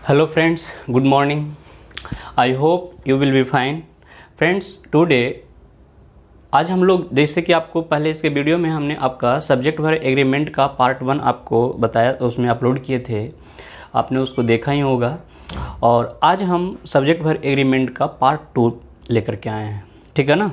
Hello friends, good morning. I hope you will be fine. Friends, today आज हम लोग जैसे कि आपको पहले इसके वीडियो में हमने आपका सब्जेक्ट वर्ब एग्रीमेंट का पार्ट 1 आपको बताया, उसमें अपलोड किए थे, आपने उसको देखा ही होगा। और आज हम सब्जेक्ट वर्ब एग्रीमेंट का पार्ट 2 लेकर के आए हैं, ठीक है ना।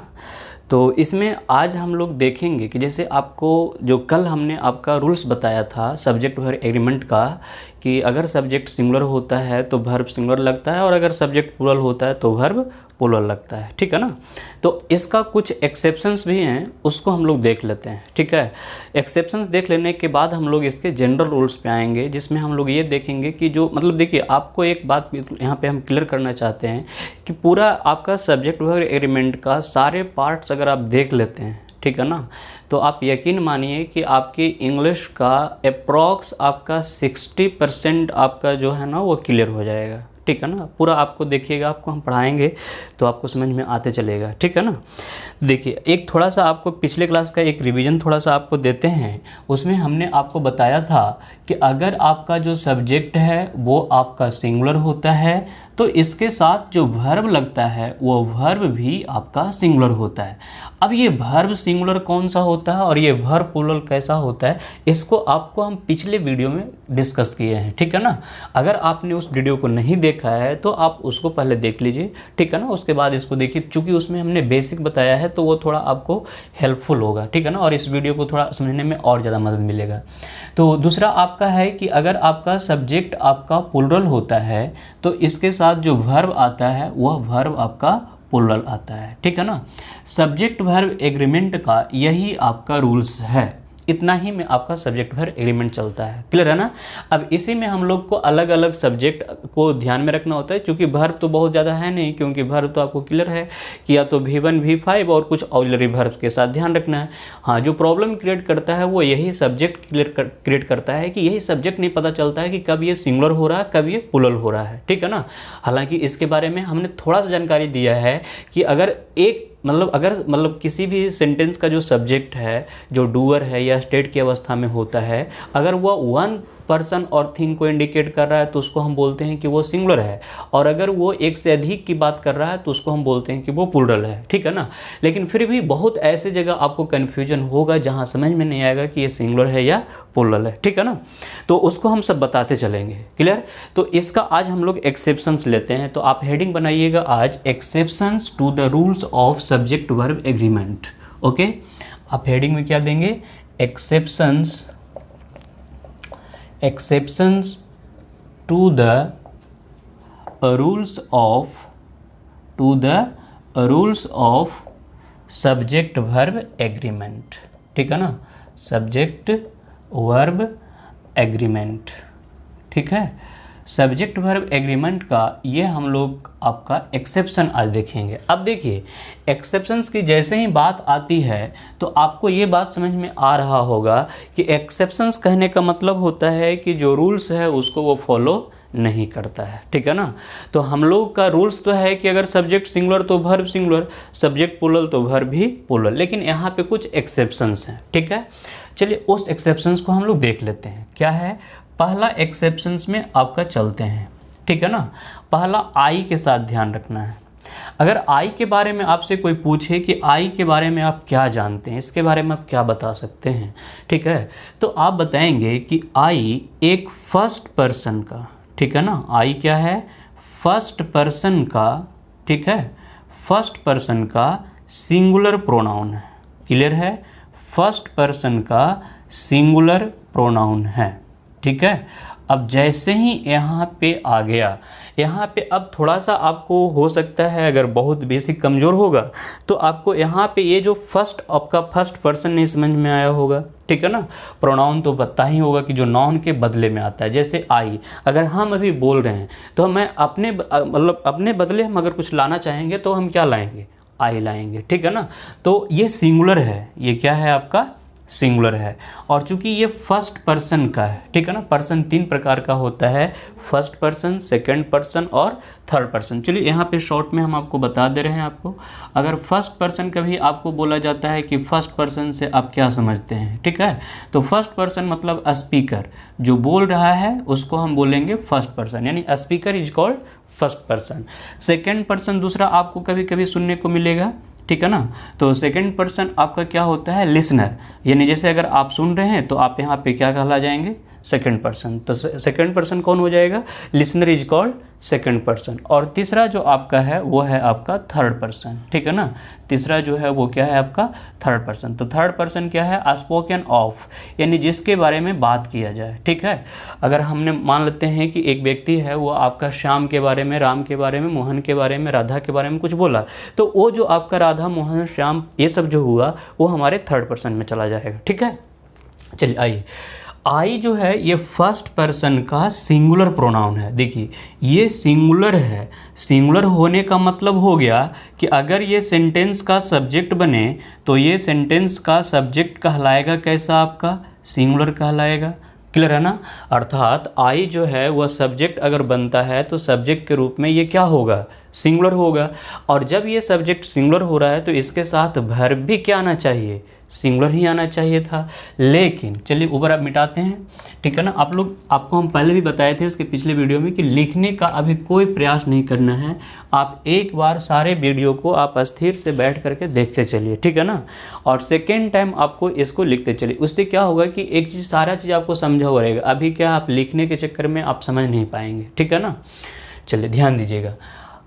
तो इसमें आज हम लोग देखेंगे कि जैसे आपको जो कल हमने आपका रूल्स बताया था सब्जेक्ट वर्ब एग्रीमेंट का, कि अगर सब्जेक्ट सिंगुलर होता है तो वर्ब सिंगुलर लगता है और अगर सब्जेक्ट प्लूरल होता है तो वर्ब प्लूरल लगता है, ठीक है ना। तो इसका कुछ एक्सेप्शंस भी हैं, उसको हम लोग देख लेते हैं, ठीक है। एक्सेप्शंस देख लेने के बाद हम लोग इसके जनरल रूल्स पे आएंगे, जिसमें हम लोग ये देखेंगे कि जो मतलब देखिए, आपको एक बात यहाँ पे हम क्लियर करना चाहते हैं कि पूरा आपका सब्जेक्ट वर्ब एग्रीमेंट का सारे पार्ट्स अगर आप देख लेते हैं, ठीक है ना, तो आप यकीन मानिए कि आपकी इंग्लिश का अप्रॉक्स आपका 60% आपका जो है ना वो क्लियर हो जाएगा, ठीक है ना। पूरा आपको देखिएगा, आपको हम पढ़ाएंगे तो आपको समझ में आते चलेगा, ठीक है ना। देखिए, एक थोड़ा सा आपको पिछले क्लास का एक रिवीजन थोड़ा सा आपको देते हैं। उसमें हमने आपको बताया था कि अगर आपका जो सब्जेक्ट है वो आपका सिंगुलर होता है तो इसके साथ जो वर्ब लगता है वो वर्ब भी आपका सिंगुलर होता है। अब ये वर्ब सिंगुलर कौन सा होता है और ये वर्ब प्लूरल कैसा होता है, इसको आपको हम पिछले वीडियो में डिस्कस किए हैं, ठीक है ना। अगर आपने उस वीडियो को नहीं देखा है तो आप उसको पहले देख लीजिए, ठीक है ना। उसके बाद इसको देखिए, चूँकि उसमें हमने बेसिक बताया है तो वो थोड़ा आपको हेल्पफुल होगा, ठीक है ना, और इस वीडियो को थोड़ा समझने में और ज़्यादा मदद मिलेगा। तो दूसरा आपका है कि अगर आपका सब्जेक्ट आपका प्लूरल होता है तो इसके साथ जो वर्ब आता है वह वर्ब आपका प्लूरल आता है, ठीक है ना। सब्जेक्ट वर्ब एग्रीमेंट का यही आपका रूल्स है, इतना ही में आपका सब्जेक्ट वर्ब एग्रीमेंट चलता है, क्लियर है ना। अब इसी में हम लोग को अलग अलग सब्जेक्ट को ध्यान में रखना होता है, क्योंकि वर्ब तो बहुत ज़्यादा है नहीं, क्योंकि वर्ब तो आपको क्लियर है कि या तो V1 V5 और कुछ ऑक्सिलरी वर्ब्स के साथ ध्यान रखना है। हाँ, जो प्रॉब्लम क्रिएट करता है वो यही सब्जेक्ट क्रिएट करता है कि यही सब्जेक्ट नहीं पता चलता है कि कब ये सिंगुलर हो रहा है, कब ये प्लूरल हो रहा है, ठीक है ना। हालांकि इसके बारे में हमने थोड़ा सा जानकारी दिया है कि अगर किसी भी सेंटेंस का जो सब्जेक्ट है, जो डूअर है या स्टेट की अवस्था में होता है, अगर वह वन पर्सन और थिंग को इंडिकेट कर रहा है तो उसको हम बोलते हैं कि वो सिंगुलर है, और अगर वो एक से अधिक की बात कर रहा है तो उसको हम बोलते हैं कि वो प्लूरल है, ठीक है ना। लेकिन फिर भी बहुत ऐसे जगह आपको कन्फ्यूजन होगा जहाँ समझ में नहीं आएगा कि ये सिंगुलर है या प्लूरल है, ठीक है ना। तो उसको हम सब बताते चलेंगे, क्लियर। तो इसका आज हम लोग एक्सेप्शंस लेते हैं, तो आप हेडिंग बनाइएगा आज exceptions to the rules of subject verb agreement. Okay, आप हेडिंग में क्या देंगे, exceptions to the rules of subject verb agreement, ठीक है ना, सब्जेक्ट वर्ब एग्रीमेंट, ठीक है। सब्जेक्ट वर्ब एग्रीमेंट का ये हम लोग आपका एक्सेप्शन आज देखेंगे। अब देखिए, एक्सेप्शंस की जैसे ही बात आती है तो आपको ये बात समझ में आ रहा होगा कि एक्सेप्शंस कहने का मतलब होता है कि जो रूल्स है उसको वो फॉलो नहीं करता है, ठीक है ना। तो हम लोग का रूल्स तो है कि अगर सब्जेक्ट सिंगुलर तो वर्ब सिंगुलर, सब्जेक्ट प्लूरल तो वर्ब भी प्लूरल, लेकिन यहाँ पे कुछ एक्सेप्शंस हैं, ठीक है। चलिए उस एक्सेप्शंस को हम लोग देख लेते हैं। क्या है, पहला एक्सेप्शंस में आपका चलते हैं, ठीक है ना। पहला आई के साथ ध्यान रखना है। अगर आई के बारे में आपसे कोई पूछे कि आई के बारे में आप क्या जानते हैं, इसके बारे में आप क्या बता सकते हैं, ठीक है, तो आप बताएंगे कि आई एक फर्स्ट पर्सन का, ठीक है ना, आई क्या है, फर्स्ट पर्सन का, ठीक है, फर्स्ट पर्सन का सिंगुलर प्रोनाउन है, क्लियर है, फर्स्ट पर्सन का सिंगुलर प्रोनाउन है, ठीक है। अब जैसे ही यहाँ पे आ गया, यहाँ पे अब थोड़ा सा आपको हो सकता है, अगर बहुत बेसिक कमज़ोर होगा तो आपको यहाँ पे ये जो आपका फर्स्ट पर्सन नहीं समझ में आया होगा, ठीक है ना। प्रोनाउन तो पता ही होगा कि जो नाउन के बदले में आता है, जैसे आई, अगर हम अभी बोल रहे हैं तो मैं अपने बदले हम अगर कुछ लाना चाहेंगे तो हम क्या लाएंगे, आई लाएंगे, ठीक है ना। तो ये सिंगुलर है, ये क्या है आपका सिंगुलर है। और चूंकि ये फर्स्ट पर्सन का है, ठीक है ना, पर्सन 3 प्रकार का होता है, फर्स्ट पर्सन, सेकंड पर्सन और थर्ड पर्सन। चलिए यहाँ पे शॉर्ट में हम आपको बता दे रहे हैं। आपको अगर फर्स्ट पर्सन कभी आपको बोला जाता है कि फर्स्ट पर्सन से आप क्या समझते हैं, ठीक है, तो फर्स्ट पर्सन मतलब स्पीकर, जो बोल रहा है उसको हम बोलेंगे फर्स्ट पर्सन, यानी speaker is called first person. Second person दूसरा आपको कभी कभी सुनने को मिलेगा, ठीक है ना, तो सेकंड पर्सन आपका क्या होता है, लिसनर, यानी जैसे अगर आप सुन रहे हैं तो आप यहाँ पे क्या कहला जाएंगे, सेकंड पर्सन। तो सेकंड पर्सन कौन हो जाएगा, listener is called second person. और तीसरा जो आपका है वो है आपका थर्ड पर्सन, ठीक है ना, तीसरा जो है वो क्या है आपका थर्ड पर्सन। तो थर्ड पर्सन क्या है, स्पोकन ऑफ, यानी जिसके बारे में बात किया जाए, ठीक है। अगर हमने मान लेते हैं कि एक व्यक्ति है वो आपका श्याम के बारे में, राम के बारे में, मोहन के बारे में, राधा के बारे में कुछ बोला, तो वो जो आपका राधा, मोहन, श्याम ये सब जो हुआ वो हमारे थर्ड पर्सन में चला जाएगा, ठीक है। चलिए आइए, आई जो है ये फर्स्ट पर्सन का सिंगुलर प्रोनाउन है। देखिए ये सिंगुलर है, सिंगुलर होने का मतलब हो गया कि अगर ये सेंटेंस का सब्जेक्ट बने तो ये सेंटेंस का सब्जेक्ट कहलाएगा कैसा, आपका सिंगुलर कहलाएगा। क्लियर है ना, अर्थात आई जो है वह सब्जेक्ट अगर बनता है तो सब्जेक्ट के रूप में ये क्या होगा, सिंगुलर होगा। और जब ये सब्जेक्ट सिंगुलर हो रहा है तो इसके साथ वर्ब भी क्या आना चाहिए, सिंगुलर ही आना चाहिए था। लेकिन चलिए ऊपर आप मिटाते हैं, ठीक है ना। आपको हम पहले भी बताए थे इसके पिछले वीडियो में कि लिखने का अभी कोई प्रयास नहीं करना है। आप एक बार सारे वीडियो को आप स्थिर से बैठ करके देखते चलिए, ठीक है ना, और सेकेंड टाइम आपको इसको लिखते चलिए। उससे क्या होगा कि एक चीज़, सारा चीज़ आपको समझा हुआ रहेगा। अभी क्या आप लिखने के चक्कर में आप समझ नहीं पाएंगे, ठीक है ना। चलिए ध्यान दीजिएगा।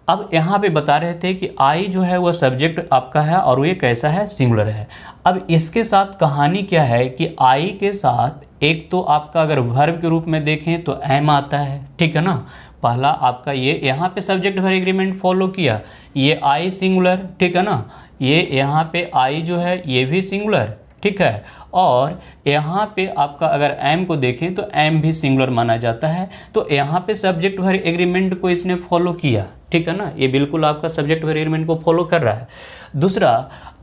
अब यहाँ पे बता रहे थे कि आई जो है वह सब्जेक्ट आपका है और ये कैसा है, सिंगुलर है। अब इसके साथ कहानी क्या है कि आई के साथ एक तो आपका अगर वर्ब के रूप में देखें तो एम आता है, ठीक है ना। पहला आपका ये यहाँ पे सब्जेक्ट वर्ब एग्रीमेंट फॉलो किया, ये आई सिंगुलर, ठीक है ना, ये यहाँ पे आई जो है ये भी सिंगुलर, ठीक है। और यहाँ पे आपका अगर एम को देखें तो एम भी सिंगुलर माना जाता है। तो यहाँ पे सब्जेक्ट वर्ब एग्रीमेंट को इसने फॉलो किया, ठीक है ना, ये बिल्कुल आपका सब्जेक्ट वर्ब एग्रीमेंट को फॉलो कर रहा है। दूसरा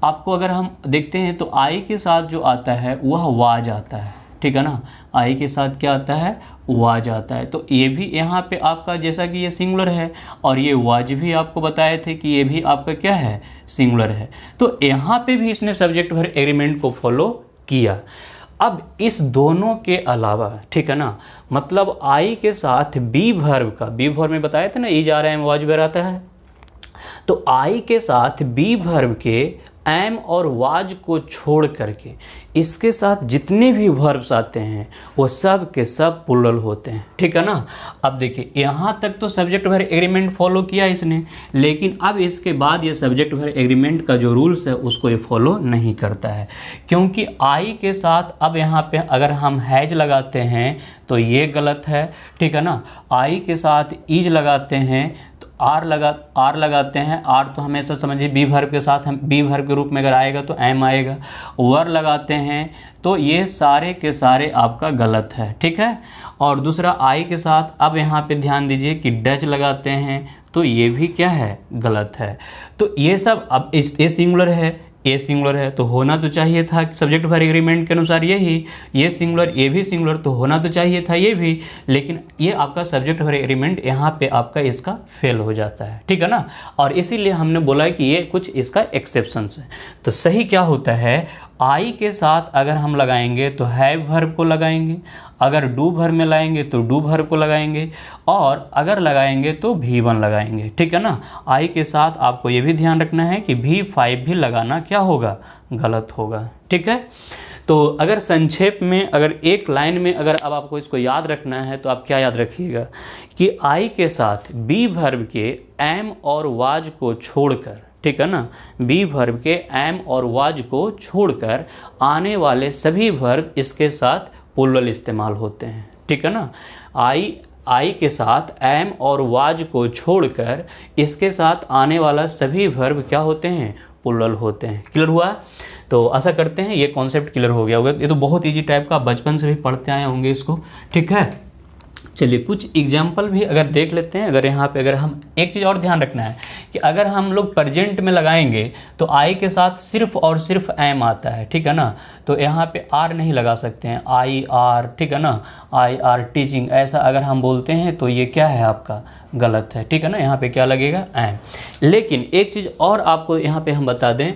आपको अगर हम देखते हैं तो आई के साथ जो आता है वह वाज आता है, ठीक है ना, आई के साथ क्या आता है, वाज आता है। तो ये भी यहाँ पे आपका, जैसा कि ये सिंगुलर है और ये वाज भी आपको बताए थे कि ये भी आपका क्या है, सिंगुलर है। तो यहाँ पे भी इसने सब्जेक्ट वर्ब एग्रीमेंट को फॉलो किया। अब इस दोनों के अलावा, ठीक है ना, मतलब आई के साथ बी वर्ब का, बी वर्ब में बताया था ना, ई जा रहा है, वाज भी आता है, तो आई के साथ बी वर्ब के एम और वाज को छोड़ करके इसके साथ जितने भी वर्ब्स आते हैं वो सब के सब प्लूरल होते हैं, ठीक है ना। अब देखिए यहाँ तक तो सब्जेक्ट वर्ब एग्रीमेंट फॉलो किया इसने, लेकिन अब इसके बाद ये सब्जेक्ट वर्ब एग्रीमेंट का जो रूल्स है उसको ये फॉलो नहीं करता है, क्योंकि आई के साथ अब यहाँ पे अगर हम हैज लगाते हैं तो ये गलत है, ठीक है ना। आई के साथ इज लगाते हैं तो आर लगाते हैं, आर तो हमेशा समझिए बी वर्ब के साथ, हम बी वर्ब के रूप में अगर आएगा तो एम आएगा। वर लगाते हैं तो ये सारे के सारे आपका गलत है, ठीक है। और दूसरा आई के साथ अब यहाँ पे ध्यान दीजिए कि डज लगाते हैं तो ये भी क्या है, गलत है। तो ये सब, अब ये सिंगुलर है, ये सिंगुलर है तो होना तो चाहिए था सब्जेक्ट वर्ब एग्रीमेंट के अनुसार यही, ये सिंगुलर, ये भी सिंगुलर तो होना तो चाहिए था ये भी, लेकिन ये आपका सब्जेक्ट वर्ब एग्रीमेंट यहाँ पे आपका इसका फेल हो जाता है, ठीक है ना। और इसीलिए हमने बोला कि ये कुछ इसका एक्सेप्शंस है। तो सही क्या होता है, आई के साथ अगर हम लगाएंगे तो हैव वर्ब को लगाएंगे, अगर डू वर्ब में लाएंगे तो डू वर्ब को लगाएंगे, और अगर लगाएंगे तो V1 लगाएंगे, ठीक है ना। आई के साथ आपको ये भी ध्यान रखना है कि V5 भी लगाना क्या होगा, गलत होगा, ठीक है। तो अगर संक्षेप में, अगर एक लाइन में अगर अब आपको इसको याद रखना है तो आप क्या याद रखिएगा कि आई के साथ बी वर्ब के एम और वाज को छोड़कर, ठीक है ना, बी वर्ब के एम और वाज को छोड़कर आने वाले सभी वर्ब इसके साथ प्लूरल इस्तेमाल होते हैं, ठीक है ना। आई के साथ एम और वाज को छोड़कर इसके साथ आने वाला सभी वर्ब क्या होते हैं, प्लूरल होते हैं। क्लियर हुआ? तो आशा करते हैं ये कॉन्सेप्ट क्लियर हो गया होगा। ये तो बहुत ईजी टाइप का, बचपन से भी पढ़ते आए होंगे इसको, ठीक है। चलिए कुछ एग्जाम्पल भी अगर देख लेते हैं। अगर यहाँ पे अगर हम एक चीज़ और ध्यान रखना है कि अगर हम लोग प्रेजेंट में लगाएंगे तो आई के साथ सिर्फ और सिर्फ एम आता है, ठीक है ना। तो यहाँ पे आर नहीं लगा सकते हैं, आई आर, ठीक है ना, आई आर टीचिंग, ऐसा अगर हम बोलते हैं तो ये क्या है आपका गलत है, ठीक है ना। यहाँ पे क्या लगेगा एम। लेकिन एक चीज़ और आपको यहाँ पे हम बता दें,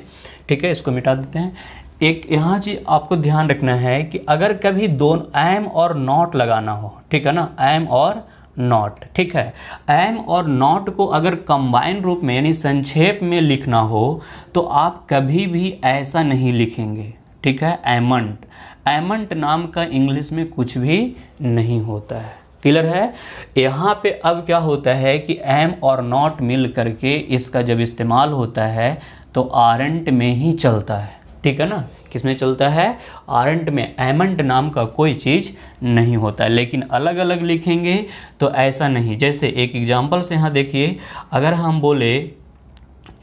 ठीक है, इसको मिटा देते हैं। एक यहाँ चीज़ आपको ध्यान रखना है कि अगर कभी दोनों एम और नॉट लगाना हो, ठीक है ना, एम और नॉट, ठीक है, एम और नॉट को अगर कंबाइन रूप में यानी संक्षेप में लिखना हो तो आप कभी भी ऐसा नहीं लिखेंगे, ठीक है। एमंट, एमंट नाम का इंग्लिश में कुछ भी नहीं होता है, क्लियर है। यहाँ पे अब क्या होता है कि एम और नॉट मिल करके इसका जब इस्तेमाल होता है तो आरंट में ही चलता है, ठीक है ना। किसमें चलता है, आरंट में। एमंट नाम का कोई चीज़ नहीं होता है। लेकिन अलग अलग लिखेंगे तो ऐसा नहीं। जैसे एक एग्जांपल से यहाँ देखिए, अगर हम बोले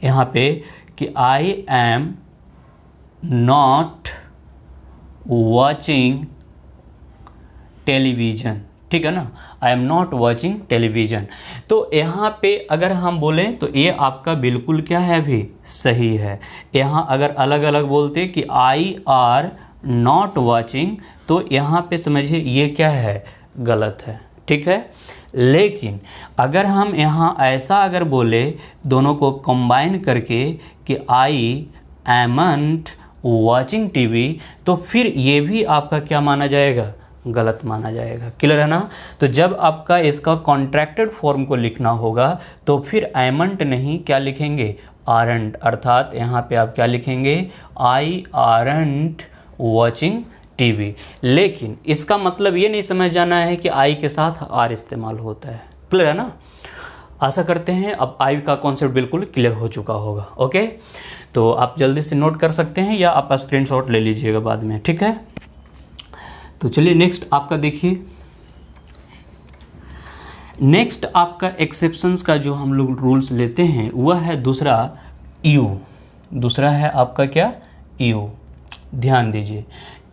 यहाँ पे कि I am not watching television, ठीक है ना, I am not watching television. तो यहाँ पे अगर हम बोलें तो ये आपका बिल्कुल क्या है, भी सही है। यहाँ अगर अलग अलग बोलते कि आई आर नॉट वॉचिंग तो यहाँ पे समझिए ये क्या है, गलत है, ठीक है। लेकिन अगर हम यहाँ ऐसा अगर बोले दोनों को कंबाइन करके कि आई एमंट वॉचिंग टीवी तो फिर ये भी आपका क्या माना जाएगा, गलत माना जाएगा, क्लियर है ना। तो जब आपका इसका कॉन्ट्रैक्टेड फॉर्म को लिखना होगा तो फिर एमंट नहीं, क्या लिखेंगे, आरंट। अर्थात यहाँ पे आप क्या लिखेंगे, आई आरंट वॉचिंग टीवी। लेकिन इसका मतलब ये नहीं समझ जाना है कि आई के साथ आर इस्तेमाल होता है, क्लियर है ना। आशा करते हैं अब आई का कॉन्सेप्ट बिल्कुल क्लियर हो चुका होगा। ओके, तो आप जल्दी से नोट कर सकते हैं या आप स्क्रीनशॉट ले लीजिएगा बाद में, ठीक है। तो चलिए नेक्स्ट आपका देखिए, नेक्स्ट आपका एक्सेप्शंस का जो हम लोग रूल्स लेते हैं वह है दूसरा यू। दूसरा है आपका क्या, यू। ध्यान दीजिए,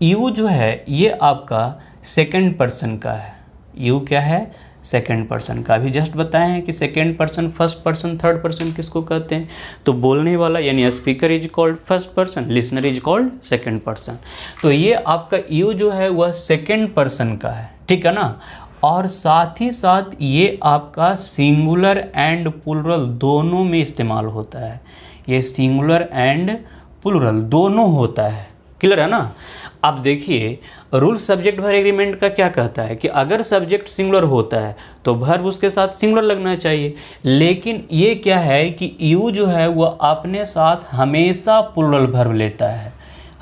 यू जो है ये आपका सेकंड पर्सन का है। यू क्या है, सेकंड पर्सन का। अभी जस्ट बताए हैं कि second person, first person, third person किसको कहते हैं। तो बोलने वाला यानी speaker is called first person, listener is called second person. तो ये आपका यू जो है वह सेकंड पर्सन का है, ठीक है ना। और साथ ही साथ ये आपका सिंगुलर एंड प्लुरल दोनों में इस्तेमाल होता है। ये सिंगुलर एंड प्लुरल दोनों होता है, क्लियर है ना। अब देखिए रूल सब्जेक्ट वर्ब एग्रीमेंट का क्या कहता है कि अगर सब्जेक्ट सिंगुलर होता है तो वर्ब उसके साथ सिंगुलर लगना चाहिए। लेकिन ये क्या है कि यू जो है वह अपने साथ हमेशा प्लुरल वर्ब लेता है।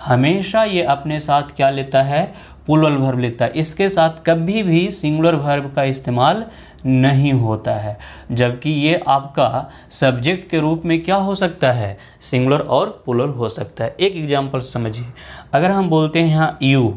हमेशा ये अपने साथ क्या लेता है, प्लुरल वर्ब लेता है। इसके साथ कभी भी सिंगुलर वर्ब का इस्तेमाल नहीं होता है। जबकि ये आपका सब्जेक्ट के रूप में क्या हो सकता है, सिंगुलर और प्लुरल हो सकता है। एक एग्जांपल समझिए, अगर हम बोलते हैं यहाँ यू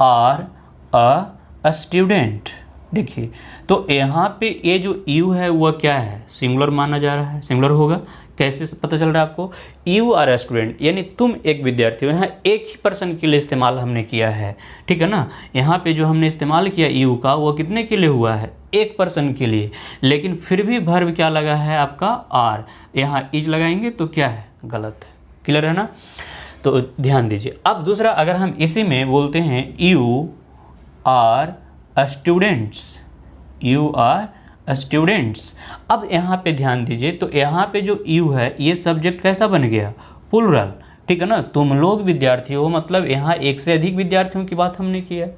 आर अ स्टूडेंट, देखिए तो यहाँ पे ये जो यू है वह क्या है, सिंगुलर माना जा रहा है, सिंगुलर होगा। कैसे पता चल रहा है आपको, यू आर अ स्टूडेंट यानी तुम एक विद्यार्थी हो। यहाँ एक ही पर्सन के लिए इस्तेमाल हमने किया है, ठीक है ना। यहाँ पे जो हमने इस्तेमाल किया यू का वो कितने के लिए हुआ है, एक पर्सन के लिए। लेकिन फिर भी वर्ब क्या लगा है आपका, आर। यहाँ इज लगाएंगे तो क्या है, गलत है, क्लियर है ना। तो ध्यान दीजिए। अब दूसरा अगर हम इसी में बोलते हैं you are students, you are students. अब यहाँ पे ध्यान दीजिए, तो यहाँ पे जो यू है ये सब्जेक्ट कैसा बन गया, प्लुरल, ठीक है ना। तुम लोग विद्यार्थी हो, मतलब यहाँ एक से अधिक विद्यार्थियों की बात हमने की है।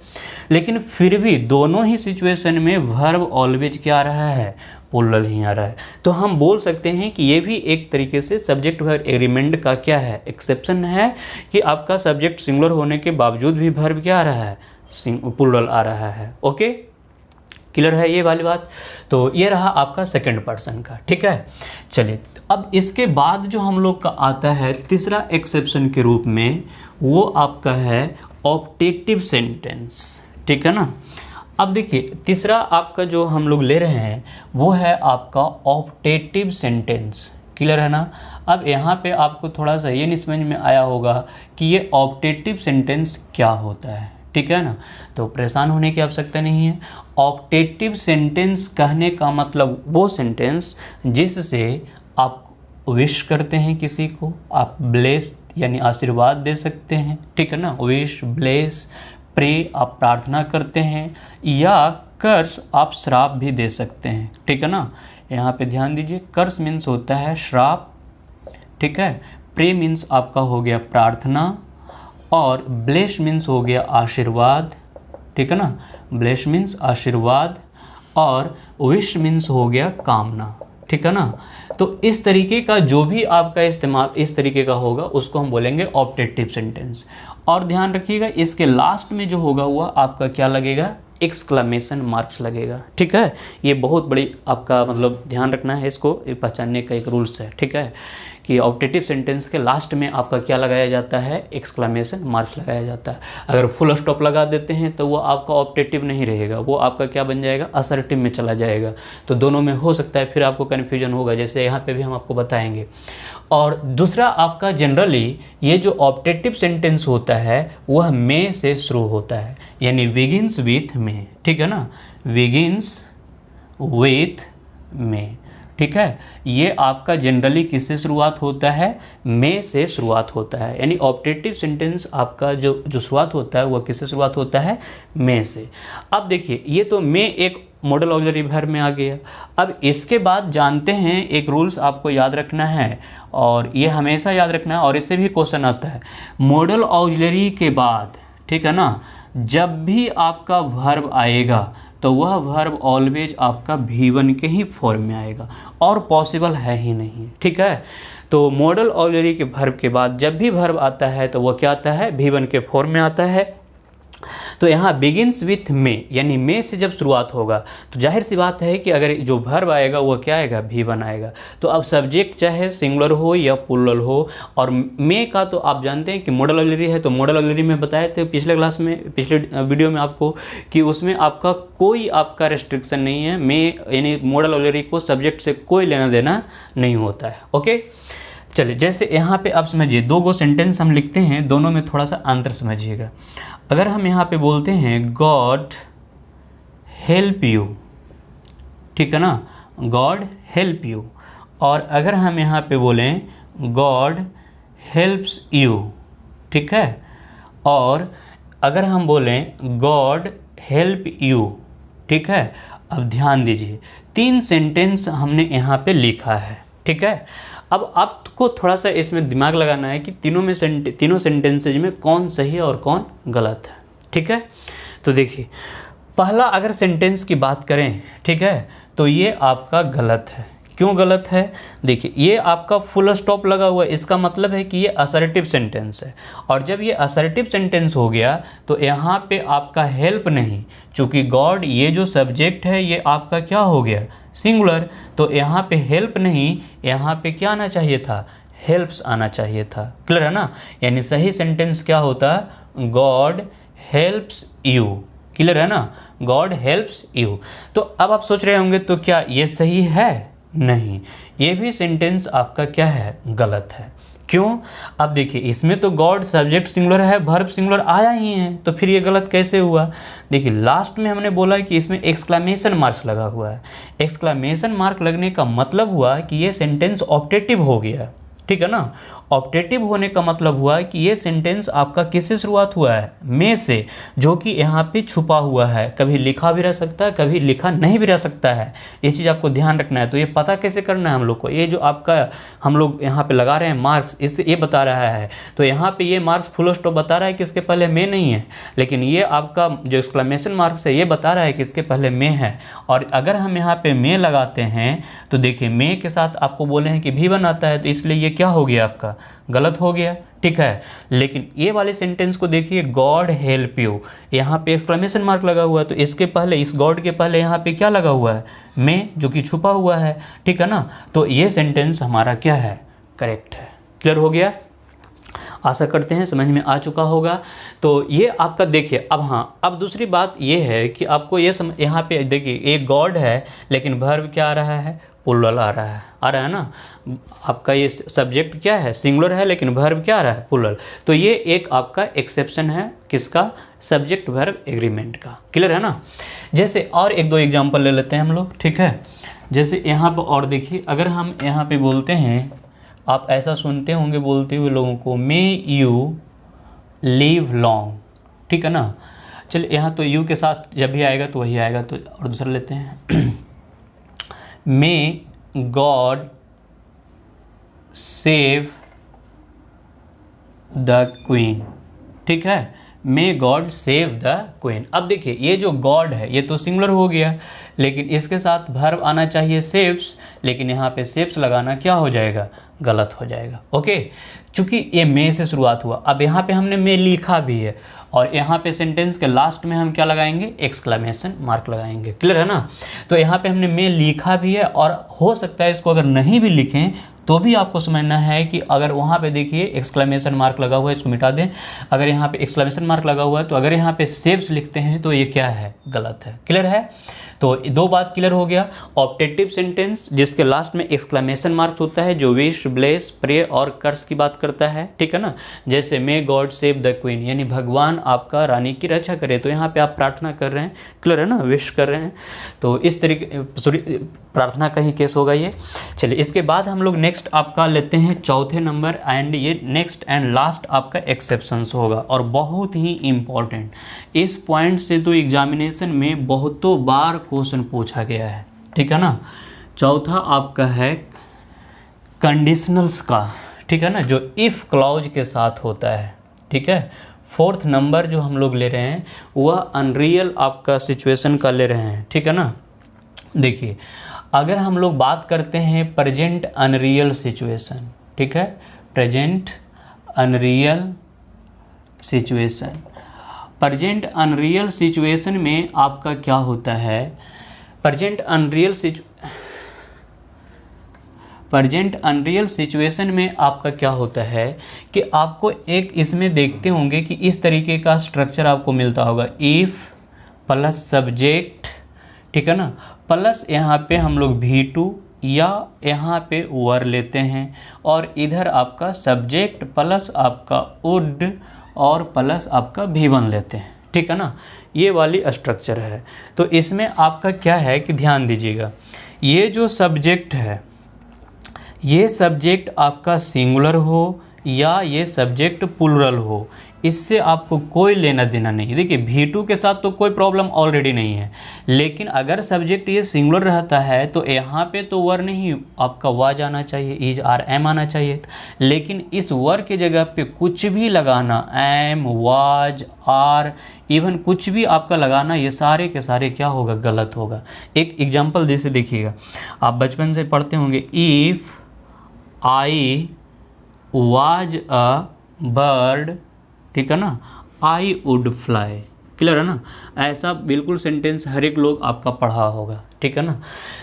लेकिन फिर भी दोनों ही सिचुएशन में वर्ब ऑलवेज क्या आ रहा है, प्लुरल ही आ रहा है। तो हम बोल सकते हैं कि ये भी एक तरीके से सब्जेक्ट वर्ब एग्रीमेंट का क्या है, एक्सेप्शन है कि आपका सब्जेक्ट सिंगुलर होने के बावजूद भी वर्ब क्या आ रहा है, प्लुरल आ रहा है। ओके, क्लियर है ये वाली बात। तो ये रहा आपका सेकंड पर्सन का, ठीक है। चलिए अब इसके बाद जो हम लोग का आता है तीसरा एक्सेप्शन के रूप में, वो आपका है ऑप्टेटिव सेंटेंस, ठीक है ना। अब देखिए तीसरा आपका जो हम लोग ले रहे हैं वो है आपका ऑप्टेटिव सेंटेंस, क्लियर है ना। अब यहाँ पे आपको थोड़ा सा ये नहीं समझ में आया होगा कि ये ऑप्टेटिव सेंटेंस क्या होता है, ठीक है ना, तो परेशान होने की आवश्यकता नहीं है। ऑप्टेटिव सेंटेंस कहने का मतलब वो सेंटेंस जिससे आप विश करते हैं किसी को, आप ब्लेस यानी आशीर्वाद दे सकते हैं, ठीक है ना, विश, ब्लेस, प्रे आप प्रार्थना करते हैं, या कर्स आप श्राप भी दे सकते हैं, ठीक है ना। यहाँ पे ध्यान दीजिए, कर्स मीन्स होता है श्राप, ठीक है, प्रे मीन्स आपका हो गया प्रार्थना, और ब्लेस मीन्स हो गया आशीर्वाद, ठीक है ना, ब्लेस मीन्स आशीर्वाद, और विश मीन्स हो गया कामना, ठीक है ना। तो इस तरीके का जो भी आपका इस्तेमाल इस तरीके का होगा उसको हम बोलेंगे ऑप्टेटिव सेंटेंस। और ध्यान रखिएगा इसके लास्ट में जो होगा हुआ आपका क्या लगेगा, एक्सक्लेमेशन मार्क्स लगेगा, ठीक है। ये बहुत बड़ी आपका मतलब ध्यान रखना है, इसको पहचानने का एक रूल्स है, ठीक है, कि ऑप्टेटिव सेंटेंस के लास्ट में आपका क्या लगाया जाता है, एक्सक्लेमेशन मार्क्स लगाया जाता है। अगर फुल स्टॉप लगा देते हैं तो वो आपका ऑप्टेटिव नहीं रहेगा, वो आपका क्या बन जाएगा, असर्टिव में चला जाएगा। तो दोनों में हो सकता है, फिर आपको कन्फ्यूजन होगा, जैसे यहाँ पे भी हम आपको बताएंगे। और दूसरा आपका जनरली ये जो ऑप्टेटिव सेंटेंस होता है वह में से शुरू होता है, यानी बिगिन्स विथ में, ठीक है ना, बिगिन्स विथ में, ठीक है। ये आपका जनरली किससे शुरुआत होता है, में से शुरुआत होता है, यानी ऑप्टेटिव सेंटेंस आपका जो शुरुआत होता है वह किससे शुरुआत होता है, में से। अब देखिए ये तो में एक मॉडल ऑक्सिलरी वर्ब में आ गया। अब इसके बाद जानते हैं एक रूल्स आपको याद रखना है, और ये हमेशा याद रखना है, और इससे भी क्वेश्चन आता है मॉडल ऑक्सिलरी के बाद, ठीक है ना, जब भी आपका वर्ब आएगा तो वह वर्ब ऑलवेज आपका V1 के ही फॉर्म में आएगा, और पॉसिबल है ही नहीं, ठीक है। तो मॉडल ऑक्सिलरी के वर्ब के बाद जब भी वर्ब आता है तो वह क्या आता है, V1 के फॉर्म में आता है। तो यहाँ बिगिन्स विथ में, यानी में से जब शुरुआत होगा तो जाहिर सी बात है कि अगर जो वर्ब आएगा वो क्या आएगा, V1 आएगा। तो अब सब्जेक्ट चाहे सिंगुलर हो या प्लूरल हो, और में का तो आप जानते हैं कि मॉडल ऑक्सिलरी है, तो मॉडल ऑक्सिलरी में बताए थे पिछले क्लास में, पिछले वीडियो में आपको, कि उसमें आपका कोई आपका रेस्ट्रिक्शन नहीं है, में यानी मॉडल ऑक्सिलरी को सब्जेक्ट से कोई लेना देना नहीं होता है, ओके। चलिए जैसे यहाँ पे आप समझिए, दो गो सेंटेंस हम लिखते हैं, दोनों में थोड़ा सा अंतर समझिएगा। अगर हम यहाँ पे बोलते हैं गॉड हेल्प यू, ठीक है ना, गॉड हेल्प यू, और अगर हम यहाँ पे बोलें गॉड हेल्प्स यू, ठीक है, और अगर हम बोलें गॉड हेल्प यू, ठीक है। अब ध्यान दीजिए, तीन सेंटेंस हमने यहाँ पे लिखा है, ठीक है। अब आपको थोड़ा सा इसमें दिमाग लगाना है कि तीनों सेंटेंसेज में कौन सही है और कौन गलत है, ठीक है। तो देखिए पहला अगर सेंटेंस की बात करें, ठीक है, तो ये आपका गलत है। क्यों गलत है, देखिए ये आपका फुल स्टॉप लगा हुआ है, इसका मतलब है कि ये असर्टिव सेंटेंस है, और जब ये असर्टिव सेंटेंस हो गया तो यहाँ पे आपका हेल्प नहीं, चूँकि गॉड ये जो सब्जेक्ट है ये आपका क्या हो गया, सिंगुलर, तो यहाँ पे हेल्प नहीं, यहाँ पे क्या आना चाहिए था, हेल्प्स आना चाहिए था। क्लियर है ना, यानी सही सेंटेंस क्या होता, गॉड हेल्प्स यू। क्लियर है ना, गॉड हेल्प्स यू। तो अब आप सोच रहे होंगे तो क्या ये सही है, नहीं, ये भी सेंटेंस आपका क्या है, गलत है। क्यों, अब देखिए इसमें तो गॉड सब्जेक्ट सिंगुलर है, वर्ब सिंगुलर आया ही है, तो फिर ये गलत कैसे हुआ। देखिए लास्ट में हमने बोला कि इसमें एक्सक्लेमेशन मार्क्स लगा हुआ है। एक्सक्लेमेशन मार्क लगने का मतलब हुआ कि ये सेंटेंस ऑप्टेटिव हो गया, ठीक है ना। ऑप्टेटिव होने का मतलब हुआ कि ये सेंटेंस आपका किससे शुरुआत हुआ है, में से, जो कि यहाँ पे छुपा हुआ है, कभी लिखा भी रह सकता है, कभी लिखा नहीं भी रह सकता है। ये चीज़ आपको ध्यान रखना है। तो ये पता कैसे करना है हम लोग को, ये जो आपका हम लोग यहाँ पे लगा रहे हैं मार्क्स, इससे ये बता रहा है। तो यहाँ पे ये मार्क्स फुल स्टॉप बता रहा है कि इसके पहले में नहीं है, लेकिन ये आपका जो एक्सक्लेमेशन मार्क्स है ये बता रहा है कि इसके पहले में है। और अगर हम यहाँ पे में लगाते हैं तो देखिए में के साथ आपको बोले हैं कि V1 आता है, तो इसलिए ये क्या हो गया, आपका गलत हो गया, ठीक है। लेकिन ये वाले सेंटेंस को देखिए, गॉड हेल्प यू, यहाँ पे एक्सक्लेमेशन मार्क लगा हुआ है, तो इसके पहले, इस गॉड के पहले यहाँ पे क्या लगा हुआ है, में, जो कि छुपा हुआ है, ठीक है ना। तो ये सेंटेंस हमारा क्या है, करेक्ट है। क्लियर हो गया। आशा करते हैं समझ में आ चुका होगा। तो ये आपका देखिए, अब हाँ, अब दूसरी बात ये है कि आपको ये यहाँ पे देखिए एक गॉड है लेकिन वर्ब क्या आ रहा है, प्लूरल आ रहा है ना। आपका ये सब्जेक्ट क्या है, सिंगुलर है, लेकिन वर्ब क्या आ रहा है, प्लूरल। तो ये एक आपका एक्सेप्शन है किसका, सब्जेक्ट वर्ब एग्रीमेंट का। क्लियर है ना। जैसे और एक दो एग्जांपल ले लेते हैं हम लोग, ठीक है। जैसे यहाँ पर और देखिए, अगर हम यहाँ पे बोलते हैं, आप ऐसा सुनते होंगे बोलते हुए लोगों को, मे यू लिव लॉन्ग, ठीक है ना। चलिए यहाँ तो यू के साथ जब भी आएगा तो वही आएगा, तो और दूसरा लेते हैं may God save the queen, ठीक है, may God save the queen. अब देखिए ये जो गॉड है ये तो सिंगुलर हो गया, लेकिन इसके साथ वर्ब आना चाहिए सेव्स, लेकिन यहाँ पे सेव्स लगाना क्या हो जाएगा, गलत हो जाएगा। ओके, चूंकि ये मे से शुरुआत हुआ, अब यहाँ पे हमने मे लिखा भी है, और यहाँ पे सेंटेंस के लास्ट में हम क्या लगाएंगे, एक्सक्लेमेशन मार्क लगाएंगे। क्लियर है ना। तो यहाँ पे हमने मे लिखा भी है, और हो सकता है इसको अगर नहीं भी लिखें तो भी आपको समझना है कि अगर वहाँ पे देखिए एक्सक्लेमेशन मार्क लगा हुआ है, इसको मिटा दें। अगर यहाँ पे एक्सक्लेमेशन मार्क लगा हुआ है तो अगर यहाँ पे सेव्स लिखते हैं तो ये क्या है, गलत है। क्लियर है। तो दो बात क्लियर हो गया। ऑप्टेटिव सेंटेंस जिसके लास्ट में एक्सक्लेमेशन मार्क होता है, जो विश, ब्लेस, प्रे और कर्स की बात करता है, ठीक है ना। जैसे may God save the queen, यानी भगवान आपका रानी की रक्षा करे, तो यहाँ पे आप प्रार्थना कर रहे हैं। क्लियर है ना, विश कर रहे हैं। तो इस तरीके प्रार्थना का ही केस होगा ये। चलिए इसके बाद हम लोग नेक्स्ट आपका लेते हैं चौथे नंबर, एंड ये नेक्स्ट एंड लास्ट आपका एक्सेप्शंस होगा, और बहुत ही इम्पॉर्टेंट। इस पॉइंट से तो एग्जामिनेशन में बहुतों बार क्वेश्चन पूछा गया है, ठीक है ना। चौथा आपका है कंडीशनल्स का, ठीक है ना, जो इफ़ क्लॉज के साथ होता है, ठीक है। फोर्थ नंबर जो हम लोग ले रहे हैं वह अनरियल आपका सिचुएशन का ले रहे हैं, ठीक है ना। देखिए अगर हम लोग बात करते हैं प्रेजेंट अनरियल सिचुएशन, ठीक है, present unreal situation, present unreal situation में आपका क्या होता है, प्रेजेंट अनरियल सिचुएशन में आपका क्या होता है कि आपको एक इसमें देखते होंगे कि इस तरीके का स्ट्रक्चर आपको मिलता होगा, इफ़ प्लस सब्जेक्ट, ठीक है ना, प्लस यहाँ पे हम लोग V2 या यहाँ पे वर लेते हैं, और इधर आपका सब्जेक्ट प्लस आपका वुड और प्लस आपका V1 लेते हैं, ठीक है ना। ये वाली स्ट्रक्चर है। तो इसमें आपका क्या है कि ध्यान दीजिएगा, ये जो सब्जेक्ट है, ये सब्जेक्ट आपका सिंगुलर हो या ये सब्जेक्ट प्लूरल हो, इससे आपको कोई लेना देना नहीं। देखिए V2 के साथ तो कोई प्रॉब्लम ऑलरेडी नहीं है, लेकिन अगर सब्जेक्ट ये सिंगुलर रहता है तो यहाँ पे तो वर नहीं, आपका वाज आना चाहिए, इज आर एम आना चाहिए। लेकिन इस वर के जगह पे कुछ भी लगाना, एम, वाज, आर, इवन कुछ भी आपका लगाना, ये सारे के सारे क्या होगा, गलत होगा। एक एग्जाम्पल जैसे देखिएगा, आप बचपन से पढ़ते होंगे, if I was a bird, ठीक है ना, आई वुड फ्लाई। क्लियर है ना। ऐसा बिल्कुल सेंटेंस हर एक लोग आपका पढ़ा होगा, ठीक है ना।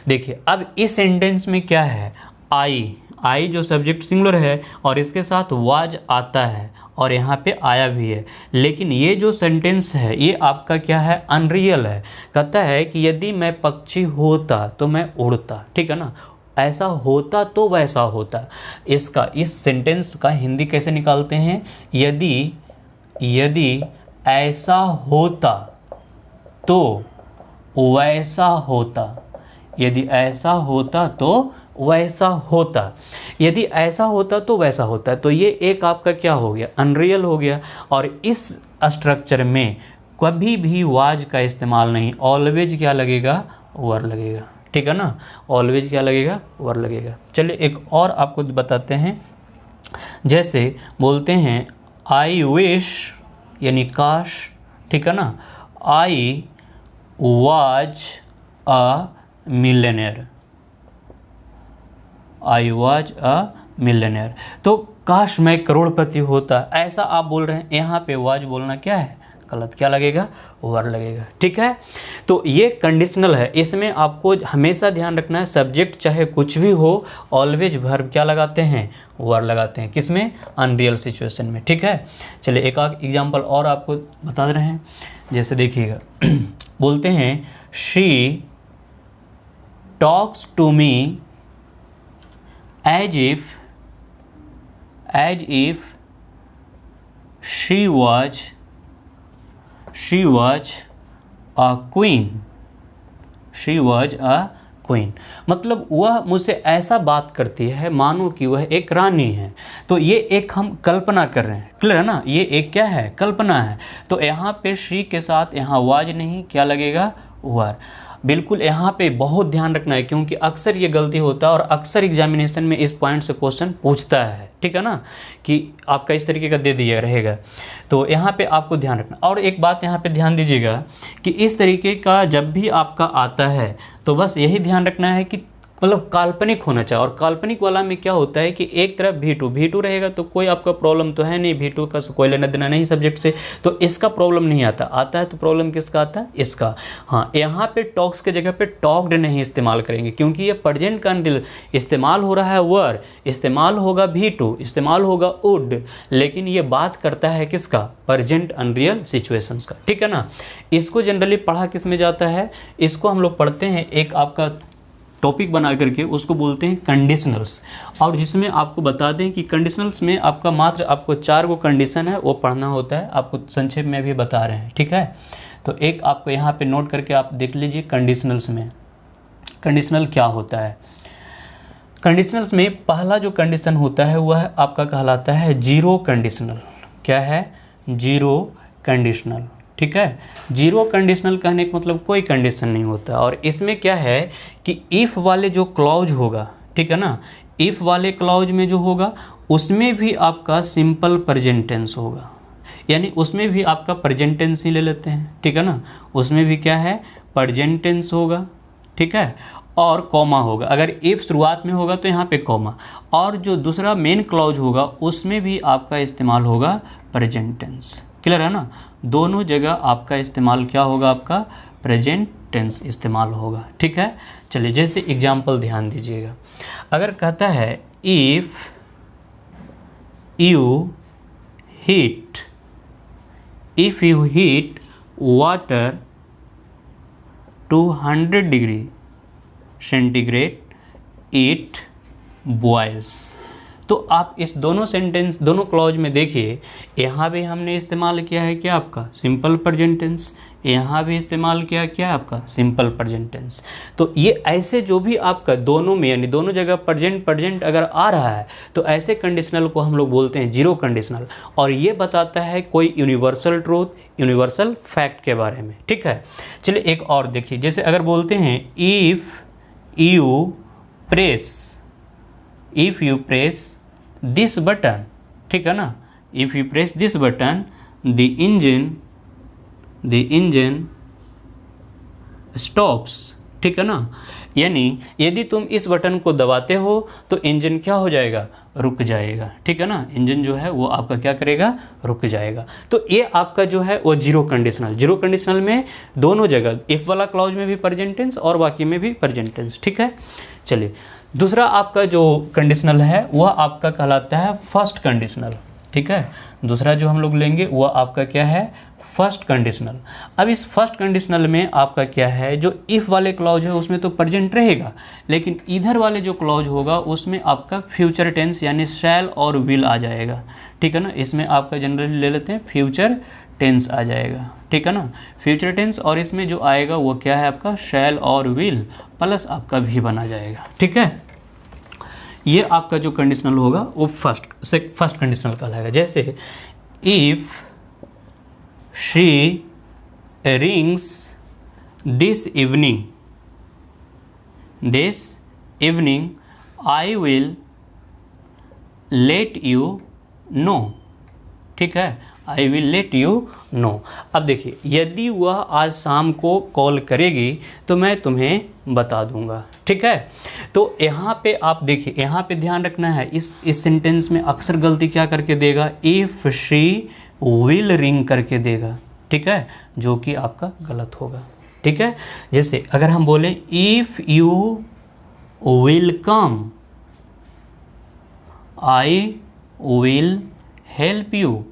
देखिए अब इस सेंटेंस में क्या है, आई जो सब्जेक्ट सिंगुलर है और इसके साथ वाज आता है और यहाँ पे आया भी है, लेकिन ये जो सेंटेंस है ये आपका क्या है, अनरियल है। कहता है कि यदि मैं पक्षी होता तो मैं उड़ता, ठीक है ना, ऐसा होता तो वैसा होता। इस सेंटेंस का हिंदी कैसे निकालते हैं, यदि ऐसा होता तो वैसा होता, यदि ऐसा होता तो वैसा होता, यदि ऐसा होता तो वैसा होता। तो ये एक आपका क्या हो गया, अनरियल हो गया। और इस स्ट्रक्चर में कभी भी वाज का इस्तेमाल नहीं, ऑलवेज क्या लगेगा, वर लगेगा, ठीक है ना। ऑलवेज क्या लगेगा, वर लगेगा। चलिए एक और आपको बताते हैं, जैसे बोलते हैं आई विश, यानी काश, ठीक है ना, I was a millionaire, I was a millionaire. तो काश मैं करोड़पति होता, ऐसा आप बोल रहे हैं। यहाँ पे वाज बोलना क्या है, गलत, क्या लगेगा? वर लगेगा। ठीक है, तो ये कंडीशनल है, इसमें आपको हमेशा ध्यान रखना है सब्जेक्ट चाहे कुछ भी हो, ऑलवेज वर्ब क्या लगाते हैं? वर लगाते हैं। किसमें? अनरियल सिचुएशन में। ठीक है, चलिए एक एग्जाम्पल और आपको बता रहे हैं, जैसे देखिएगा बोलते हैं she talks to me as if she was a queen. She was a queen, मतलब वह मुझसे ऐसा बात करती है मानो कि वह एक रानी है। तो ये एक हम कल्पना कर रहे हैं, क्लियर है ना? ये एक क्या है? कल्पना है। तो यहाँ पे शी के साथ यहाँ वाज नहीं, क्या लगेगा? वर। बिल्कुल यहाँ पे बहुत ध्यान रखना है, क्योंकि अक्सर ये गलती होता है और अक्सर एग्जामिनेशन में इस पॉइंट से क्वेश्चन पूछता है। ठीक है ना, कि आपका इस तरीके का दे दिया रहेगा, तो यहाँ पे आपको ध्यान रखना। और एक बात यहाँ पे ध्यान दीजिएगा कि इस तरीके का जब भी आपका आता है तो बस यही ध्यान रखना है कि मतलब काल्पनिक होना चाहिए। और काल्पनिक वाला में क्या होता है कि एक तरफ V2 रहेगा तो कोई आपका प्रॉब्लम तो है नहीं, V2 का कोई लेना देना नहीं सब्जेक्ट से, तो इसका प्रॉब्लम नहीं आता है तो प्रॉब्लम किसका आता है? इसका। हाँ, यहाँ पे टॉक्स के जगह पे टॉक्ड नहीं इस्तेमाल करेंगे, क्योंकि ये प्रेजेंट कंडीशनल इस्तेमाल हो रहा है, वर इस्तेमाल होगा, V2 इस्तेमाल होगा, वुड, लेकिन ये बात करता है किसका? प्रेजेंट अनरियल सिचुएशंस का। ठीक है ना, इसको जनरली पढ़ा किस में जाता है? इसको हम लोग पढ़ते हैं एक आपका टॉपिक बना करके, उसको बोलते हैं कंडीशनल्स। और जिसमें आपको बता दें कि कंडीशनल्स में आपका मात्र आपको 4 गो कंडीशन है वो पढ़ना होता है, आपको संक्षेप में भी बता रहे हैं। ठीक है, तो एक आपको यहाँ पे नोट करके आप देख लीजिए कंडीशनल्स में कंडीशनल क्या होता है। कंडीशनल्स में पहला जो कंडीशन होता है वह आपका कहलाता है जीरो कंडीशनल। क्या है? Zero conditional. ठीक है, जीरो कंडीशनल कहने का मतलब कोई कंडीशन नहीं होता। और इसमें क्या है कि इफ़ वाले जो क्लॉज होगा, ठीक है ना, इफ़ वाले क्लॉज में जो होगा उसमें भी आपका सिंपल प्रेजेंट टेंस होगा, यानी उसमें भी आपका प्रेजेंट टेंस ही ले लेते हैं। ठीक है ना, उसमें भी क्या है? प्रेजेंट टेंस होगा। ठीक है, और कॉमा होगा। अगर इफ़ शुरुआत में होगा तो यहाँ पे कॉमा, और जो दूसरा मेन क्लॉज होगा उसमें भी आपका इस्तेमाल होगा प्रेजेंट टेंस। क्लियर है ना, दोनों जगह आपका इस्तेमाल क्या होगा? आपका प्रेजेंट टेंस इस्तेमाल होगा। ठीक है, चलिए जैसे एग्जाम्पल ध्यान दीजिएगा। अगर कहता है if you heat water to 100 degree centigrade it boils. तो आप इस दोनों सेंटेंस, दोनों क्लॉज में देखिए, यहाँ भी हमने इस्तेमाल किया है क्या? आपका सिंपल प्रेजेंट टेंस, यहाँ भी इस्तेमाल किया क्या? आपका सिंपल प्रेजेंट टेंस। तो ये ऐसे जो भी आपका दोनों में, यानी दोनों जगह प्रेजेंट अगर आ रहा है तो ऐसे कंडीशनल को हम लोग बोलते हैं जीरो कंडीशनल। और ये बताता है कोई यूनिवर्सल ट्रूथ, यूनिवर्सल फैक्ट के बारे में। ठीक है, चलिए एक और देखिए, जैसे अगर बोलते हैं if you press this button, ठीक है ना, if you press this button the engine stops. ठीक है ना, यानी यदि तुम इस बटन को दबाते हो तो इंजन क्या हो जाएगा? रुक जाएगा। ठीक है ना, इंजन जो है वो आपका क्या करेगा? रुक जाएगा। तो ये आपका जो है वो जीरो कंडीशनल में दोनों जगह इफ़ वाला क्लॉज में भी प्रेजेंट टेंस और बाकी में भी प्रेजेंट टेंस। ठीक है, चलिए दूसरा आपका जो कंडीशनल है वह आपका कहलाता है फर्स्ट कंडीशनल। ठीक है, दूसरा जो हम लोग लेंगे वह आपका क्या है? First conditional. अब इस फर्स्ट कंडीशनल में आपका क्या है? जो इफ़ वाले क्लॉज है उसमें तो प्रेजेंट रहेगा, लेकिन इधर वाले जो क्लॉज होगा उसमें आपका फ्यूचर टेंस यानी शैल और विल आ जाएगा। ठीक है ना, इसमें आपका जनरली ले लेते हैं फ्यूचर टेंस आ जाएगा। ठीक है ना, फ्यूचर टेंस, और इसमें जो आएगा वो क्या है? आपका शैल और विल प्लस आपका भी बना जाएगा। ठीक है, ये आपका जो कंडीशनल होगा वो फर्स्ट कंडीशनल कहलाएगा। जैसे if she rings this evening I will let you know. ठीक है, I will let you know. अब देखिए, यदि वह आज शाम को कॉल करेगी तो मैं तुम्हें बता दूंगा। ठीक है, तो यहाँ पे आप देखिए, यहाँ पे ध्यान रखना है, इस सेंटेंस में अक्सर गलती क्या करके देगा? इफ़ शी विल रिंग करके देगा। ठीक है, जो कि आपका गलत होगा। ठीक है, जैसे अगर हम बोलें if you will come I will help you,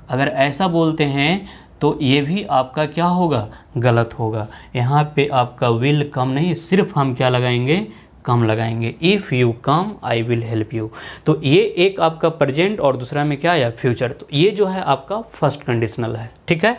अगर ऐसा बोलते हैं तो ये भी आपका क्या होगा, गलत होगा। यहाँ पे आपका विल कम नहीं, सिर्फ हम क्या लगाएंगे, कम लगाएंगे। If you come I will help you. तो ये एक आपका प्रेजेंट और दूसरा में क्या है, फ्यूचर। तो ये जो है आपका फर्स्ट कंडीशनल है। ठीक है,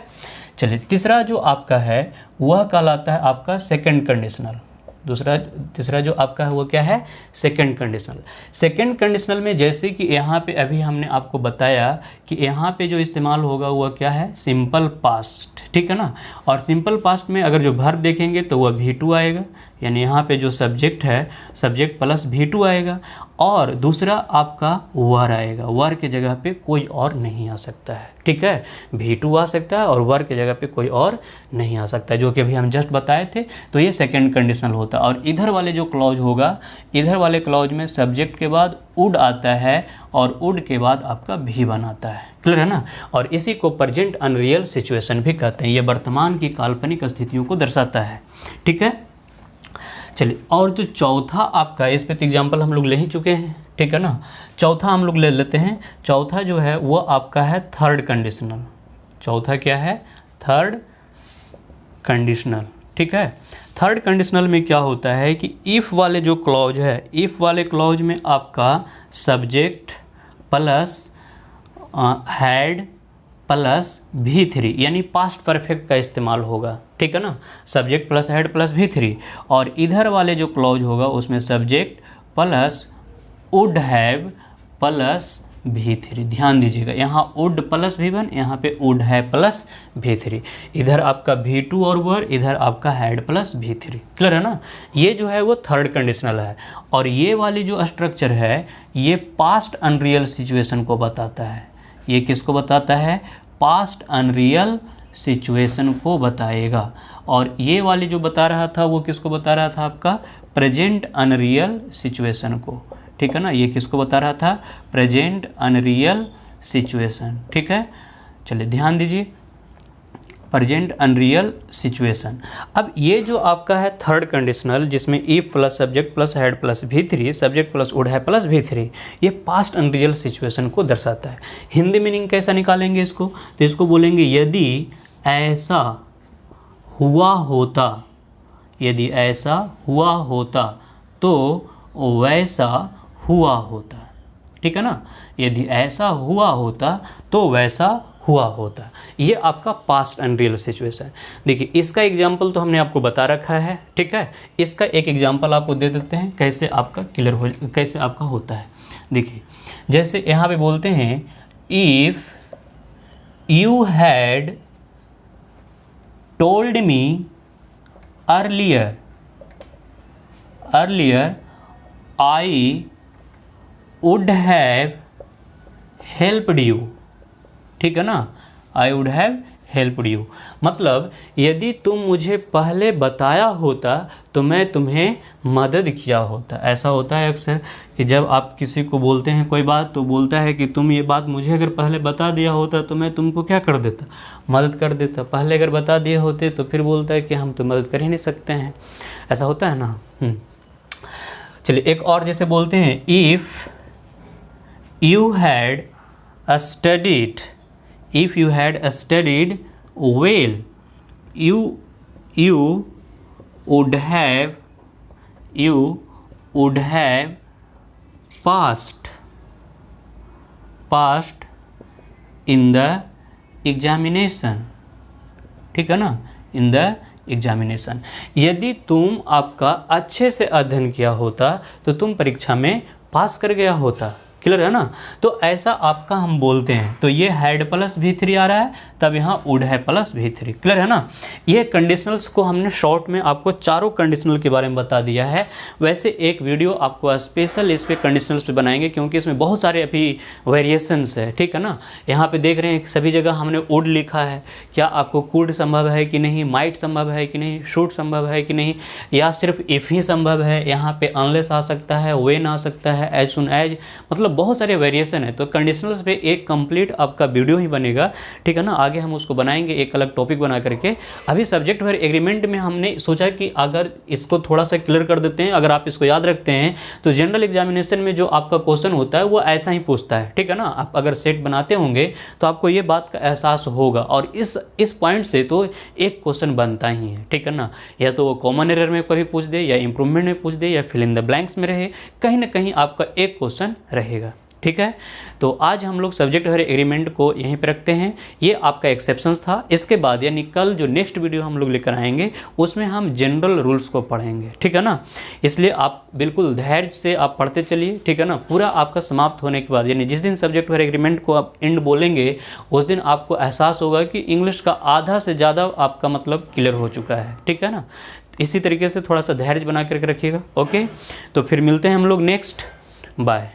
चलिए तीसरा जो आपका है वह कहलाता है आपका सेकंड कंडीशनल। तीसरा जो आपका है वो क्या है, सेकंड कंडीशनल। सेकंड कंडीशनल में जैसे कि यहाँ पे अभी हमने आपको बताया कि यहाँ पे जो इस्तेमाल होगा वह क्या है, सिंपल पास्ट। ठीक है ना, और सिंपल पास्ट में अगर जो वर्ब देखेंगे तो वह V2 आएगा, यानी यहाँ पे जो सब्जेक्ट है सब्जेक्ट प्लस V2 आएगा, और दूसरा आपका वर आएगा। वर के जगह पे कोई और नहीं आ सकता है। ठीक है, V2 आ सकता है और वर के जगह पे कोई और नहीं आ सकता है, जो कि अभी हम जस्ट बताए थे। तो ये सेकंड कंडीशनल होता है। और इधर वाले जो क्लॉज होगा, इधर वाले क्लॉज में सब्जेक्ट के बाद वुड आता है और वुड के बाद आपका भी बनाता है। क्लियर है ना, और इसी को प्रेजेंट अनरियल सिचुएशन भी कहते हैं। ये वर्तमान की काल्पनिक स्थितियों को दर्शाता है। ठीक है, चलिए और जो चौथा आपका, इस पे तो एग्जाम्पल हम लोग ले ही चुके हैं। ठीक है ना, चौथा हम लोग ले लेते हैं। चौथा जो है वो आपका है थर्ड कंडीशनल। चौथा क्या है, थर्ड कंडीशनल। ठीक है, थर्ड कंडीशनल में क्या होता है कि इफ़ वाले जो क्लॉज है, इफ़ वाले क्लॉज में आपका subject plus had plus V3 यानी पास्ट परफेक्ट का इस्तेमाल होगा। ठीक है ना, subject plus had plus V3। और इधर वाले जो क्लॉज होगा उसमें subject plus would have plus V3। ध्यान दीजिएगा, यहाँ वुड प्लस V1, यहाँ पे वुड हैव प्लस V3। इधर आपका V2 और वर, इधर आपका हैड प्लस V3। क्लियर है ना, ये जो है वो थर्ड कंडीशनल है। और ये वाली जो स्ट्रक्चर है ये पास्ट अनरियल सिचुएशन को बताता है। ये किसको बताता है, पास्ट अनरियल सिचुएशन को बताएगा। और ये वाली जो बता रहा था वो किसको बता रहा था, आपका प्रेजेंट अनरियल सिचुएशन को। ठीक है ना, ये किसको बता रहा था, प्रेजेंट अनरियल सिचुएशन। ठीक है, चलिए ध्यान दीजिए, प्रेजेंट अनरियल सिचुएशन। अब ये जो आपका है थर्ड कंडीशनल, जिसमें if plus subject plus had plus V3, subject plus would have plus V3, ये पास्ट अनरियल सिचुएशन को दर्शाता है। हिंदी मीनिंग कैसा निकालेंगे इसको, तो इसको बोलेंगे यदि ऐसा हुआ होता, यदि ऐसा हुआ होता तो वैसा हुआ होता। ठीक है ना, यदि ऐसा हुआ होता तो वैसा हुआ होता। ये आपका पास्ट अनरियल सिचुएशन। देखिए इसका एग्जाम्पल तो हमने आपको बता रखा है। ठीक है, इसका एक एग्जाम्पल आपको दे देते हैं कैसे आपका क्लियर हो, कैसे आपका होता है। देखिए जैसे यहाँ पे बोलते हैं if you had told me earlier I would have helped you. ठीक है ना, I would have helped you, मतलब यदि तुम मुझे पहले बताया होता तो मैं तुम्हें मदद किया होता। ऐसा होता है अक्सर कि जब आप किसी को बोलते हैं कोई बात तो बोलता है कि तुम ये बात मुझे अगर पहले बता दिया होता तो मैं तुमको क्या कर देता, मदद कर देता। पहले अगर बता दिए होते तो फिर बोलता है कि हम तो मदद कर ही नहीं सकते हैं। ऐसा होता है ना। चलिए एक और जैसे बोलते हैं if you had studied, if you had studied well you would have passed in the examination। ठीक है ना, in the examination। यदि तुम आपका अच्छे से अध्ययन किया होता तो तुम परीक्षा में पास कर गया होता। क्लियर है ना, तो ऐसा आपका हम बोलते हैं। तो ये हैड प्लस V3 आ रहा है, तब यहाँ वुड है प्लस V3। क्लियर है ना, ये कंडीशनल्स को हमने शॉर्ट में आपको चारों कंडीशनल के बारे में बता दिया है। वैसे एक वीडियो आपको स्पेशल इस पे कंडीशनल्स पे बनाएंगे क्योंकि इसमें बहुत सारे अभी वेरिएशंस है। ठीक है ना, यहाँ पे देख रहे हैं सभी जगह हमने वुड लिखा है। क्या आपको कुड संभव है कि नहीं, माइट संभव है कि नहीं, शुड संभव है कि नहीं, या सिर्फ इफ़ ही संभव है। यहाँ पे अनलेस आ सकता है, वेन आ सकता है, एज सुन एज, मतलब बहुत सारे वेरिएशन है, तो कंडीशनल्स पे एक कंप्लीट आपका वीडियो ही बनेगा, ठीक है ना। आगे हम उसको बनाएंगे एक अलग टॉपिक बना करके। अभी सब्जेक्ट वाइज एग्रीमेंट में हमने सोचा कि अगर इसको थोड़ा सा क्लियर कर देते हैं, अगर आप इसको याद रखते हैं तो जनरल एग्जामिनेशन में जो आपका क्वेश्चन होता है वो ऐसा ही पूछता है, ठीक है ना। आप अगर सेट बनाते होंगे तो आपको ये बात का एहसास होगा, और इस पॉइंट से तो एक क्वेश्चन बनता ही है, ठीक है ना। या तो वो कॉमन एरर में कभी पूछ दे, या इंप्रूवमेंट में पूछ दे, या फिल इन द ब्लैंक्स में रहे, कहीं ना कहीं आपका एक क्वेश्चन रहेगा, ठीक है। तो आज हम लोग सब्जेक्ट वाइज एग्रीमेंट को यहीं पे रखते हैं। ये आपका एक्सेप्शंस था। इसके बाद यानी कल जो नेक्स्ट वीडियो हम लोग लेकर आएंगे उसमें हम जनरल रूल्स को पढ़ेंगे, ठीक है ना। इसलिए आप बिल्कुल धैर्य से आप पढ़ते चलिए, ठीक है ना। पूरा आपका समाप्त होने के बाद यानी जिस दिन सब्जेक्ट वाइज एग्रीमेंट को आप एंड बोलेंगे उस दिन आपको एहसास होगा कि इंग्लिश का आधा से ज़्यादा आपका मतलब क्लियर हो चुका है, ठीक है ना। इसी तरीके से थोड़ा सा धैर्य बना करके रखिएगा। ओके, तो फिर मिलते हैं हम लोग नेक्स्ट। बाय।